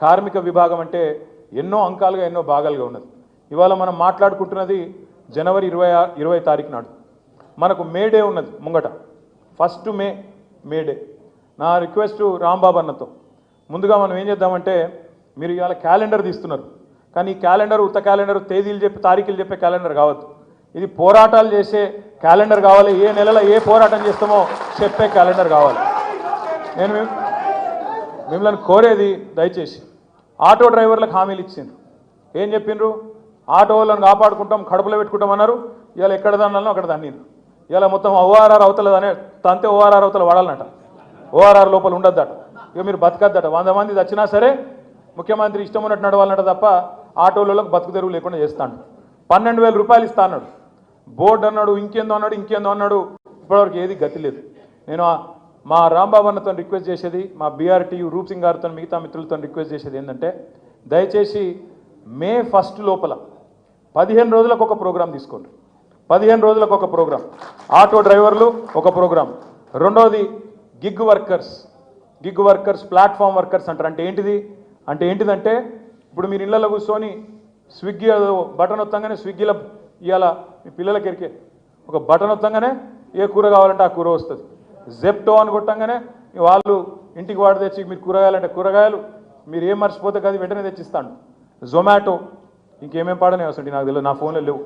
కార్మిక విభాగం అంటే ఎన్నో అంకాలుగా ఎన్నో భాగాలుగా ఉన్నది. ఇవాళ మనం మాట్లాడుకుంటున్నది జనవరి 20 తారీఖు నాడు మనకు మే డే ఉన్నది ముంగట. ఫస్ట్ మే డే. నా రిక్వెస్ట్ రాంబాబు అన్నతో ముందుగా మనం ఏం చేద్దామంటే, మీరు ఇవాళ క్యాలెండర్ తీస్తున్నారు, కానీ ఈ క్యాలెండర్ ఉత్త క్యాలెండర్ తేదీలు చెప్పి తారీఖులు చెప్పే క్యాలెండర్ కావద్దు. ఇది పోరాటాలు చేసే క్యాలెండర్ కావాలి. ఏ నెలలో ఏ పోరాటం చేస్తామో చెప్పే క్యాలెండర్ కావాలి. నేను మిమ్మల్ని కోరేది దయచేసి ఆటో డ్రైవర్లకు హామీలు ఇచ్చిండ్రు. ఏం చెప్పిండ్రు? ఆటో వాళ్ళని కాపాడుకుంటాం, కడుపులో పెట్టుకుంటాం అన్నారు. ఇవాళ ఎక్కడ దాన్నాలో అక్కడ దన్నిండ్రు. ఇవాళ మొత్తం ఓఆర్ఆర్ అవతల అనే తంతే ఓఆర్ఆర్ అవతల వాడాలన్నట, ఓఆర్ఆర్ లోపల ఉండొద్దట. ఇక మీరు బతకద్దట. 100 మంది చచ్చినా సరే ముఖ్యమంత్రి ఇష్టం ఉన్నట్టు నడవాలన్నట తప్ప ఆటోలకు బతుకు తెరువు లేకుండా చేస్తాడు. 12,000 రూపాయలు ఇస్తా అన్నాడు. బోర్డు అన్నాడు, ఇంకేందో అన్నాడు. ఇప్పటివరకు ఏది గతి లేదు. నేను మా రాంబాబు అన్నతో రిక్వెస్ట్ చేసేది, మా బీఆర్టీయూ రూప్ సింగ్ గారితో మిగతా మిత్రులతో రిక్వెస్ట్ చేసేది ఏంటంటే, దయచేసి మే 1 లోపల 15 రోజులకు ఒక ప్రోగ్రాం తీసుకోండి. 15 రోజులకు ఒక ప్రోగ్రాం. ఆటో డ్రైవర్లు ఒక ప్రోగ్రాం. రెండోది గిగ్ వర్కర్స్ ప్లాట్ఫామ్ వర్కర్స్ అంటారు. అంటే ఏంటిదంటే ఇప్పుడు మీరు ఇళ్లలో కూర్చొని స్విగ్గీ బటన్ వత్తంగానే స్విగ్గీలో ఇవాళ మీ పిల్లలకి ఎరికే ఒక బటన్ వత్తంగానే ఏ కూర కావాలంటే ఆ కూర వస్తుంది. జెప్టో అని కొట్టంగానే వాళ్ళు ఇంటికి వాడు తెచ్చి మీరు కూరగాయలంటే కూరగాయలు మీరు ఏం మర్చిపోతే కదా వెంటనే తెచ్చిస్తాను. జొమాటో ఇంకేమేం పాడనే వస్తుంది నాకు తెలియదు, నా ఫోన్లో లేవు.